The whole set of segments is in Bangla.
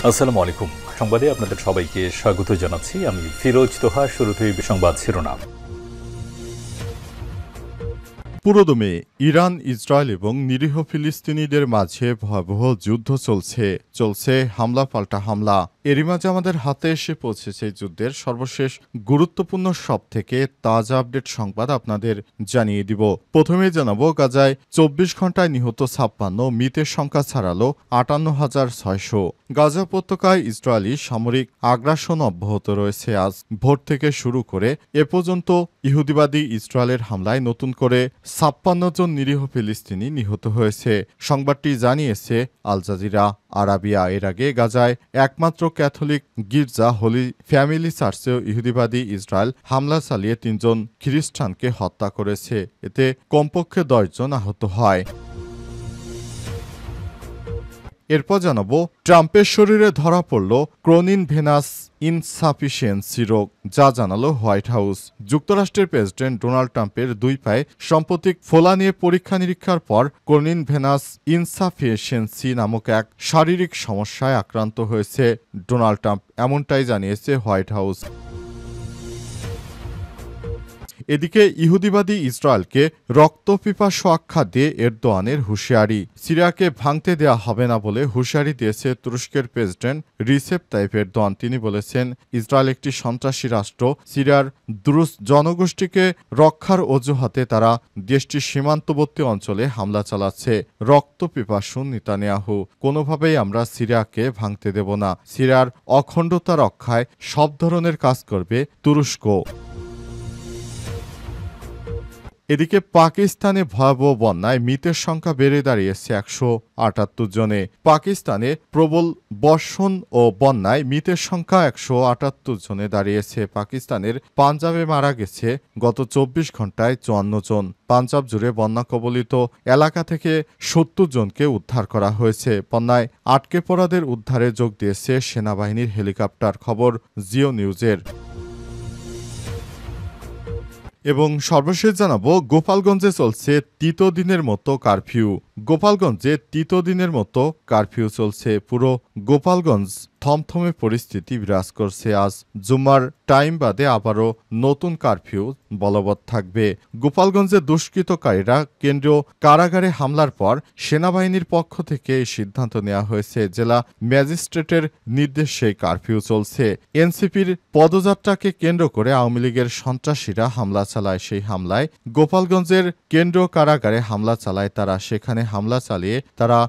আসসালামু আলাইকুম। সংবাদে আপনাদের সবাইকে স্বাগত জানাচ্ছি। আমি ফিরোজ তোহা। শুরুতেই সংবাদ শিরোনাম। পুরোদমে ইরান, ইসরায়েল এবং নিরীহ ফিলিস্তিনিদের মাঝে ভয়াবহ যুদ্ধ চলছে হামলা পাল্টা হামলা। এরই মাঝে আমাদের হাতে এসে পৌঁছেছে যুদ্ধের সর্বশেষ গুরুত্বপূর্ণ সব থেকে তাজা আপডেট সংবাদ আপনাদের জানিয়ে দিব। প্রথমেই জানাবো, গাজায় ২৪ ঘন্টায় নিহত ৫৬, মৃতের সংখ্যা ছাড়ালো ৫৮,৬০০। গাজা উপত্যকায় ইসরায়েলি সামরিক আগ্রাসন অব্যাহত রয়েছে। আজ ভোর থেকে শুরু করে এ পর্যন্ত ইহুদিবাদী ইসরায়েলের হামলায় নতুন করে ৫৬ জন নিরীহ ফিলিস্তিনি নিহত হয়েছে। সংবাদটি জানিয়েছে আল জাজিরা আরাবিয়া। এর আগে গাজায় একমাত্র ক্যাথলিক গির্জা হোলি ফ্যামিলি চার্চেও ইহুদিবাদী ইসরায়েল হামলা চালিয়ে ৩ জন খ্রিস্টানকে হত্যা করেছে। এতে কমপক্ষে ১০ জন আহত হয়। এরপর জানাবো, ট্রাম্পের শরীরে ধরা পড়ল ক্রোনিন ভেনাস ইনসাফিসিয়েন্সি রোগ, যা জানালো হোয়াইট হাউস। যুক্তরাষ্ট্রের প্রেসিডেন্ট ডোনাল্ড ট্রাম্পের ২ পায়ে সাম্প্রতিক ফোলা নিয়ে পরীক্ষা নিরীক্ষার পর ক্রোনিন ভেনাস ইনসাফিসিয়েন্সি নামক এক শারীরিক সমস্যায় আক্রান্ত হয়েছে ডোনাল্ড ট্রাম্প, এমনটাই জানিয়েছে হোয়াইট হাউস। এদিকে ইহুদিবাদী ইসরায়েলকে রক্তপিপাসু আখ্যা দিয়ে এরদোয়ানের হুঁশিয়ারি। সিরিয়াকে ভাঙতে দেয়া হবে না বলে হুঁশিয়ারি দিয়েছে তুরস্কের প্রেসিডেন্ট রিসেপ তাইপ এরদোয়ান। তিনি বলেছেন, ইসরায়েল একটি সন্ত্রাসী রাষ্ট্র। সিরিয়ার দ্রুজ জনগোষ্ঠীকে রক্ষার অজুহাতে তারা দেশটির সীমান্তবর্তী অঞ্চলে হামলা চালাচ্ছে। রক্তপিপাসু নেতানিয়াহু, কোনোভাবেই আমরা সিরিয়াকে ভাঙতে দেব না। সিরিয়ার অখণ্ডতা রক্ষায় সব ধরনের কাজ করবে তুরস্ক। এদিকে পাকিস্তানে ভয়াবহ বন্যায় মৃতের সংখ্যা বেড়ে দাঁড়িয়েছে ১৭৮ জনে। পাকিস্তানে প্রবল বর্ষণ ও বন্যায় মৃতের সংখ্যা ১৭৮ জনে দাঁড়িয়েছে। পাকিস্তানের পাঞ্জাবে মারা গেছে গত ২৪ ঘন্টায় ৫৪ জন। পাঞ্জাব জুড়ে বন্যা কবলিত এলাকা থেকে ৭০ জনকে উদ্ধার করা হয়েছে। বন্যায় আটকে পড়াদের উদ্ধারে যোগ দিয়েছে সেনাবাহিনীর হেলিকপ্টার। খবর জিও নিউজের। এবং সর্বশেষ জানাবো, গোপালগঞ্জে চলছে তৃতীয় দিনের মতো কারফিউ। গোপালগঞ্জে তৃতীয় দিনের মতো কারফিউ চলছে। পুরো গোপালগঞ্জ থমথমে পরিস্থিতি বিরাজ করছে। আজ জুম্মার টাইম বাদে আবারও নতুন কারফিউ বলবৎ থাকবে। গোপালগঞ্জে দুষ্কৃতকারীরা কেন্দ্রীয় কারাগারে হামলার পর সেনাবাহিনীর পক্ষ থেকে এই সিদ্ধান্ত নেওয়া হয়েছে। জেলা ম্যাজিস্ট্রেটের নির্দেশে কারফিউ চলছে। এনসিপির পদযাত্রাকে কেন্দ্র করে আওয়ামী লীগের সন্ত্রাসীরা হামলা চালায়। সেই হামলায় গোপালগঞ্জের কেন্দ্রীয় কারাগারে হামলা চালায় তারা। সেখানে হামলা চালিয়ে তারা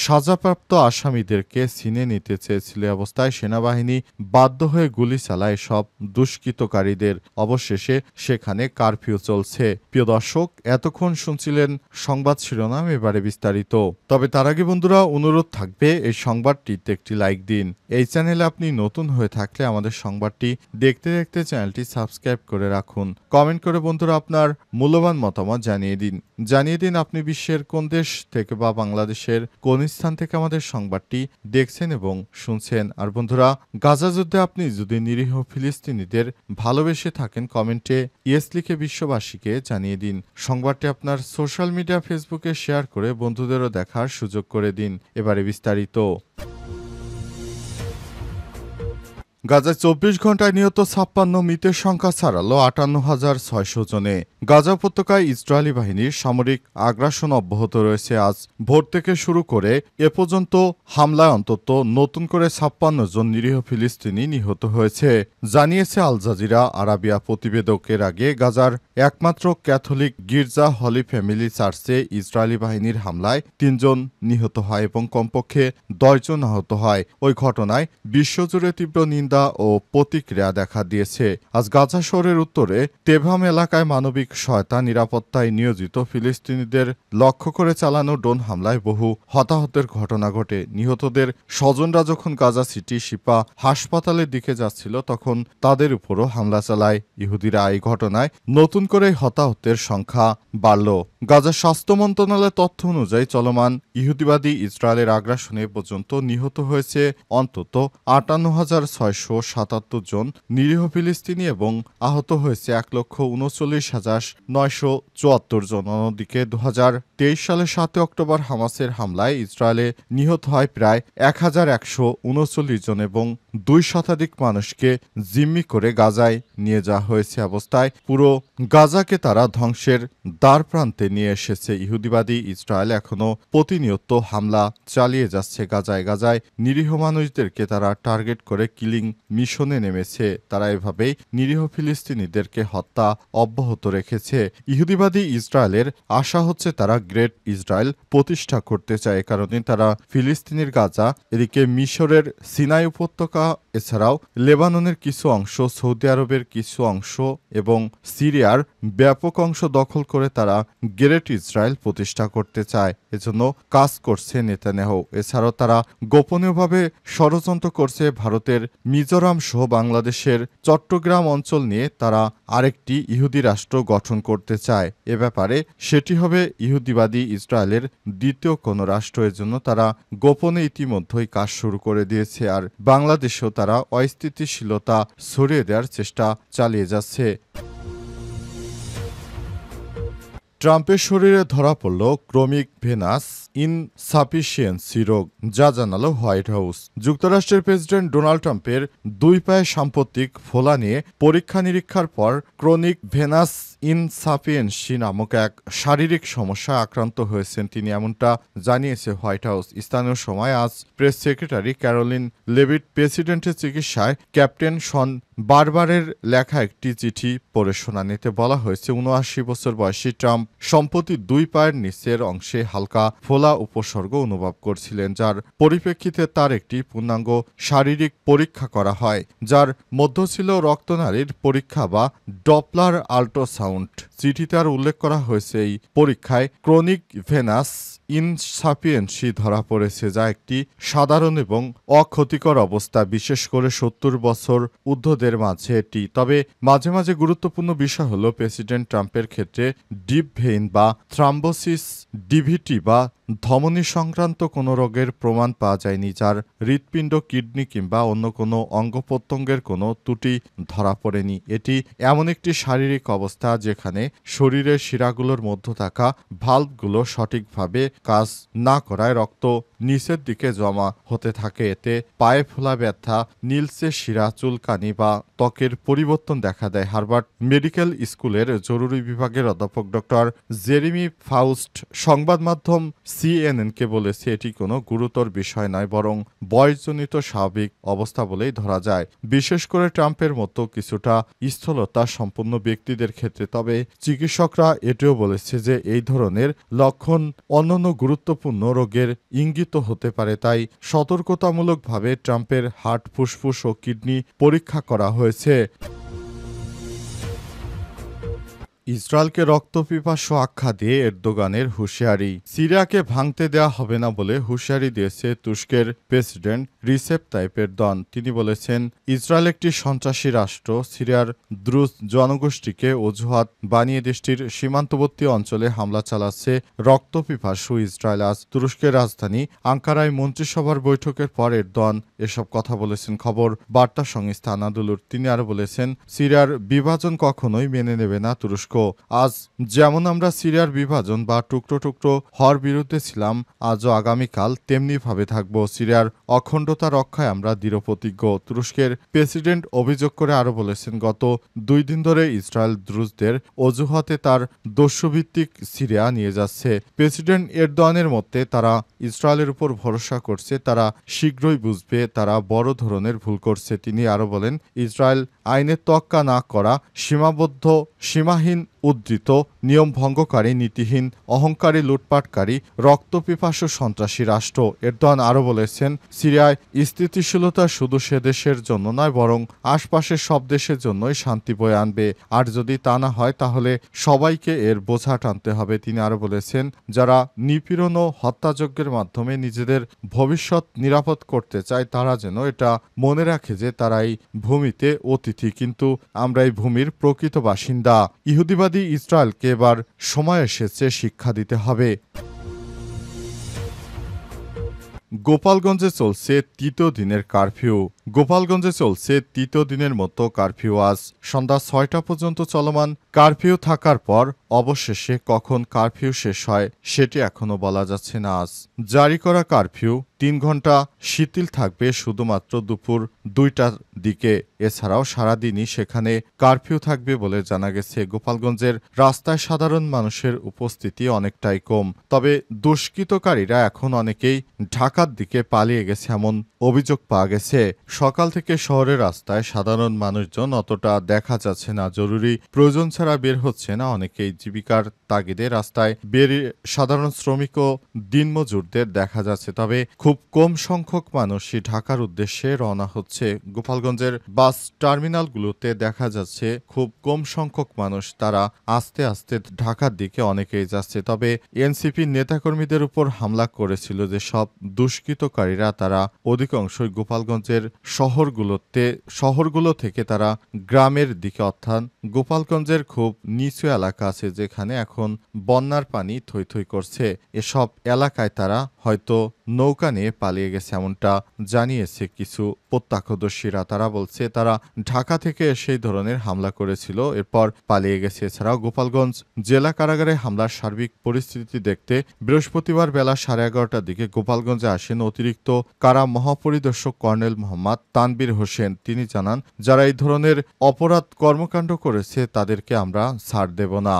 সাজাপ্রাপ্ত আসামিদেরকে ছিনিয়ে নিতে চেয়েছিল। অবস্থায় সেনাবাহিনী বাধ্য হয়ে গুলি চালায় সব দুষ্কৃতকারীদের। অবশেষে সেখানে কারফিউ চলছে। প্রিয় দর্শক, এতক্ষণ শুনছিলেন সংবাদ শিরোনাম, এবারে বিস্তারিত। তবে তার আগে বন্ধুরা, অনুরোধ থাকবে এই সংবাদটিতে একটি লাইক দিন। এই চ্যানেলে আপনি নতুন হয়ে থাকলে আমাদের সংবাদটি দেখতে দেখতে চ্যানেলটি সাবস্ক্রাইব করে রাখুন। কমেন্ট করে বন্ধুরা আপনার মূল্যবান মতামত জানিয়ে দিন আপনি বিশ্বের কোন দেশ থেকে বা বাংলাদেশের কোন স্থান থেকে আমাদের সংবাদটি দেখছেন এবং শুনছেন। আর বন্ধুরা, গাজা যুদ্ধে আপনি যদি নিরীহ ফিলিস্তিনিদের ভালোবেসে থাকেন, কমেন্টে ইয়েস লিখে বিশ্ববাসীকে জানিয়ে দিন। সংবাদটি আপনার সোশ্যাল মিডিয়া ফেসবুকে শেয়ার করে বন্ধুদেরও দেখার সুযোগ করে দিন। এবারে বিস্তারিত। গাজায় ২৪ ঘন্টায় নিহত ৫৬, মৃতের সংখ্যা ছাড়ালো ৫৮,৬০০ জনে। গাজা উপত্যকায় ইসরায়েলি বাহিনীর সামরিক আগ্রাসন অব্যাহত রয়েছে। আজ ভোর থেকে শুরু করে এ পর্যন্ত হামলায় অন্তত নতুন করে ৫৬ জন নিরীহ ফিলিস্তিনি নিহত হয়েছে, জানিয়েছে আল জাজিরা আরাবিয়া প্রতিবেদক। এর আগে গাজার একমাত্র ক্যাথলিক গির্জা হলি ফ্যামিলি চার্চে ইসরায়েলি বাহিনীর হামলায় ৩ জন নিহত হয় এবং কমপক্ষে ১০ জন আহত হয়। ওই ঘটনায় বিশ্বজুড়ে তীব্র নিন্দা ও প্রতিক্রিয়া দেখা দিয়েছে। আজ গাজা শহরের উত্তরে তেভাম এলাকায় মানবিক সহায়তা নিরাপত্তায় নিয়োজিত ফিলিস্তিনিদের লক্ষ্য করে চালানো ড্রোন হামলায় বহু হতাহতের ঘটনা ঘটে। নিহতদের স্বজনরা যখন গাজা সিটি শিপা হাসপাতালের দিকে যাচ্ছিল, তখন তাদের উপরও হামলা চালায় ইহুদিরা। এই ঘটনায় নতুন করে হতাহতের সংখ্যা বাড়ল। গাজা স্বাস্থ্য মন্ত্রণালয়ের তথ্য অনুযায়ী চলমান ইহুদিবাদী ইসরায়েলের আগ্রাসনে পর্যন্ত নিহত হয়েছে অন্তত ৫৮,৬৭৭ জন নিরীহ ফিলিস্তিনি এবং আহত হয়েছে ১,৩৯,৭ 974 জন। অন্যদিকে 2023 সালের 7 অক্টোবর হামাসের হামলায় ইসরায়েলে নিহত হয় প্রায় 1139 জন এবং 2 শতাধিক মানুষকে জিম্মি করে গাজায় নিয়ে যাওয়া হয়েছে। অবস্থায় পুরো গাজাকে তারা ধ্বংসের দ্বারপ্রান্তে নিয়ে এসেছে। ইহুদিবাদী ইসরায়েল এখনও প্রতিনিয়ত হামলা চালিয়ে যাচ্ছে গাজায় নিরীহ মানুষদেরকে তারা টার্গেট করে কিলিং মিশনে নেমেছে। তারা এভাবেই নিরীহ ফিলিস্তিনিদেরকে হত্যা অব্যাহত রেখেছে। ইহুদিবাদী ইসরায়েলের আশা হচ্ছে তারা গ্রেট ইসরায়েল প্রতিষ্ঠা করতে চায়। এ কারণে তারা ফিলিস্তিনির গাজা, এদিকে মিশরের সিনাই উপত্যকা, এছাড়াও লেবাননের কিছু অংশ, সৌদি আরবের কিছু অংশ এবং সিরিয়ার ব্যাপক অংশ দখল করে তারা গ্রেট ইসরায়েল প্রতিষ্ঠা করতে চায়। এজন্য কাজ করছে নেতানিয়াহু। এছাড়াও তারা গোপনীয়ভাবে ষড়যন্ত্র করছে ভারতের মিজোরাম সহ বাংলাদেশের চট্টগ্রাম অঞ্চল নিয়ে তারা আরেকটি ইহুদি রাষ্ট্র গঠন করতে চায়। এ ব্যাপারে সেটি হবে ইহুদিবাদী ইসরায়েলের দ্বিতীয় কোনো রাষ্ট্র। এর জন্য তারা গোপনে ইতিমধ্যেই কাজ শুরু করে দিয়েছে। আর বাংলাদেশেও তারা অস্থিতিশীলতা ছড়িয়ে দেওয়ার চেষ্টা চালিয়ে যাচ্ছে। ট্রাম্পের শরীরে ধরা পড়ল ক্রমিক ভেনাস ইনসাফিসিয়েন্সি রোগ, যা জানালো হোয়াইট হাউস। যুক্তরাষ্ট্রের প্রেসিডেন্ট ডোনাল্ড ট্রাম্পের 2 পায়ে সাম্প্রতিক ফোলা নিয়ে পরীক্ষা নিরীক্ষার পর ক্রনিক ভেনাস ইনসাফিয়েন্সি নামক এক শারীরিক সমস্যা আক্রান্ত হয়েছেন তিনি, এমনটা জানিয়েছে হোয়াইট হাউস। স্থানীয় সময় আজ প্রেস সেক্রেটারি ক্যারোলিন লেভিট প্রেসিডেন্টের চিকিৎসায় ক্যাপ্টেন শন বারবারের লেখা একটি চিঠি পড়ে শোনানিতে বলা হয়েছে 79 বছর বয়সী ট্রাম্প সম্প্রতি 2 পায়ের নিচের অংশে হালকা ফোলা উপসর্গ অনুভব করছিলেন, যার পরিপ্রেক্ষিতে তার একটি পূর্ণাঙ্গ শারীরিক পরীক্ষা করা হয়, যার মধ্যে ছিল রক্তনালীর পরীক্ষা বা ডপলার আল্ট্রাসাউন্ড। চিঠিতে আর উল্লেখ করা হয়েছে এই পরীক্ষায় ক্রনিক ভেনাস ইনসাফিয়েন্সি ধরা পড়েছে, যা একটি সাধারণ এবং অক্ষতিকর অবস্থা, বিশেষ করে 70 বছর ঊর্ধ্বদের মাঝে এটি। তবে মাঝে মাঝে গুরুত্বপূর্ণ বিষয় হল প্রেসিডেন্ট ট্রাম্পের ক্ষেত্রে ডিপ ভেইন বা থ্রাম্বোসিস, ডিভিটি বা ধমনী সংক্রান্ত কোনো রোগের প্রমাণ পাওয়া যায়নি, যার হৃৎপিণ্ড, কিডনি কিংবা অন্য কোনো অঙ্গ প্রত্যঙ্গের কোনো ত্রুটি ধরা পড়েনি। এটি এমন একটি শারীরিক অবস্থা যেখানে শরীরের শিরাগুলোর মধ্যে থাকা ভাল্বগুলো সঠিকভাবে কাজ না করায় রক্ত নিচের দিকে জমা হতে থাকে। এতে পায়ে ফোলা, ব্যথা, নীলচে শিরা, চুলকানি বা ত্বকের পরিবর্তন দেখা দেয়। হার্ভার্ড মেডিকেল স্কুলের জরুরি বিভাগের অধ্যাপক ডক্টর জেরেমি ফাউস্ট সংবাদ মাধ্যম সিএনএনকে বলেছে, এটি কোনো গুরুতর বিষয় নয়, বরং বয়সজনিত স্বাভাবিক অবস্থা বলেই ধরা যায়, বিশেষ করে ট্রাম্পের মতো কিছুটা স্থূলতা সম্পন্ন ব্যক্তিদের ক্ষেত্রে। তবে চিকিৎসকরা এটিও বলেছে যে এই ধরনের লক্ষণ অন্যান্য গুরুত্বপূর্ণ রোগের ইঙ্গিত হতে পারে, তাই সতর্কতামূলকভাবে ট্রাম্পের হার্ট, ফুসফুস ও কিডনি পরীক্ষা করা হয়েছে। ইসরায়েলকে রক্তপিপাসু আখ্যা দিয়ে এরদোগানের হুঁশিয়ারি। সিরিয়াকে ভাঙতে দেওয়া হবে না বলে হুঁশিয়ারি দিয়েছে তুরস্কের প্রেসিডেন্ট রিসেপ তাইপ এরদোয়ান। তিনি বলেছেন, ইসরায়েল একটি সন্ত্রাসী রাষ্ট্র। সিরিয়ার দ্রুজ জনগোষ্ঠীকে অজুহাত বানিয়ে দেশটির সীমান্তবর্তী অঞ্চলে হামলা চালাচ্ছে রক্তপিপাসু ইসরায়েল। আজ তুরস্কের রাজধানী আঙ্কারায় মন্ত্রিসভার বৈঠকের পর এরদোয়ান এসব কথা বলেছেন খবর বার্তা সংস্থা আনাদুলুর। তিনি আরও বলেছেন, সিরিয়ার বিভাজন কখনোই মেনে নেবে না তুরস্ক। আজ যেমন আমরা সিরিয়ার বিভাজন বা টুকরো টুকরো হওয়ার বিরুদ্ধে ছিলাম, আজও আগামীকাল তেমনিভাবে থাকব। সিরিয়ার অখণ্ডতা রক্ষায় আমরা দৃঢ়প্রতিজ্ঞ। তুরস্কের প্রেসিডেন্ট অভিযোগ করে আরও বলেছেন, গত 2 দিন ধরে ইসরায়েল দ্রুজদের অজুহাতে তার দস্যুভিত্তিক সিরিয়া নিয়ে যাচ্ছে। প্রেসিডেন্ট এরদোয়ানের মতে তারা ইসরায়েলের উপর ভরসা করছে, তারা শীঘ্রই বুঝবে তারা বড় ধরনের ভুল করছে। তিনি আরও বলেন, ইসরায়েল আইনের তোয়াক্কা না করা, সীমাহীন উদ্ধৃত, নিয়ম ভঙ্গকারী, নীতিহীন, অহংকারী, লুটপাটকারী, রক্তপিপাসু সন্ত্রাসী রাষ্ট্র। এরদোয়ান আরও বলেছেন, সিরিয়ায় স্থিতিশীলতা শুধু সে দেশের জন্য নয়, বরং আশপাশের সব দেশের জন্যই শান্তি বয়ে আনবে। আর যদি তা না হয় তাহলে সবাইকে এর বোঝা টানতে হবে। তিনি আরও বলেছেন, যারা নিপীড়ন ও হত্যাযজ্ঞের মাধ্যমে নিজেদের ভবিষ্যৎ নিরাপদ করতে চায় তারা যেন এটা মনে রাখে যে তারা এই ভূমিতে অতিথি, কিন্তু আমরা এই ভূমির প্রকৃত বাসিন্দা। ইহুদিবাদী ইসরায়েলকে এবার সময় এসেছে শিক্ষা দিতে হবে। গোপালগঞ্জে চলছে তৃতীয় দিনের কারফিউ। গোপালগঞ্জে চলছে তৃতীয় দিনের মতো কারফিউ। আজ সন্ধ্যা ৬টা পর্যন্ত চলমান কারফিউ থাকার পর অবশেষে কখন কারফিউ শেষ হয় সেটি এখনও বলা যাচ্ছে না। আজ জারি করা কারফিউ ৩ ঘন্টা শিথিল থাকবে শুধুমাত্র দুপুর ২টার দিকে। এছাড়াও সারাদিনই সেখানে কারফিউ থাকবে বলে জানা গেছে। গোপালগঞ্জের রাস্তায় সাধারণ মানুষের উপস্থিতি অনেকটাই কম। তবে দুষ্কৃতকারীরা এখন অনেকেই ঢাকার দিকে পালিয়ে গেছে এমন অভিযোগ পাওয়া গেছে। সকাল থেকে শহরের রাস্তায় সাধারণ মানুষজন অতটা দেখা যাচ্ছে না। জরুরি প্রয়োজন ছাড়া বের হচ্ছে না। অনেকেই জীবিকার তাগিদে রাস্তায় বেরিয়ে সাধারণ শ্রমিক ও দিনমজুরদের দেখা যাচ্ছে। তবে খুব কম সংখ্যক মানুষই ঢাকার উদ্দেশ্যে রওনা হচ্ছে। গোপালগঞ্জের বাস টার্মিনালগুলোতে দেখা যাচ্ছে খুব কম সংখ্যক মানুষ, তারা আস্তে আস্তে ঢাকার দিকে অনেকেই যাচ্ছে। তবে এনসিপি নেতাকর্মীদের উপর হামলা করেছিল যে সব দুষ্কৃতকারীরা, তারা অধিকাংশই গোপালগঞ্জের শহরগুলো থেকে তারা গ্রামের দিকে, অর্থাৎ গোপালগঞ্জের খুব নিচু এলাকা আছে যেখানে এখন বন্যার পানি থই থই করছে, এসব এলাকায় তারা হয়তো নৌকা নিয়ে পালিয়ে গেছে এমনটা জানিয়েছে কিছু প্রত্যক্ষদর্শীরা। তারা বলছে তারা ঢাকা থেকে সেই ধরনের হামলা করেছিল, এরপর পালিয়ে গেছে। এছাড়াও গোপালগঞ্জ জেলা কারাগারে হামলার সার্বিক পরিস্থিতি দেখতে বৃহস্পতিবার বেলা 11:30টার দিকে গোপালগঞ্জে আসেন অতিরিক্ত কারা মহাপরিদর্শক কর্নেল মোহাম্মদ তানবীর হোসেন। তিনি জানান, যারা এই ধরনের অপরাধ কর্মকাণ্ড করেছে তাদেরকে আমরা ছাড় দেব না।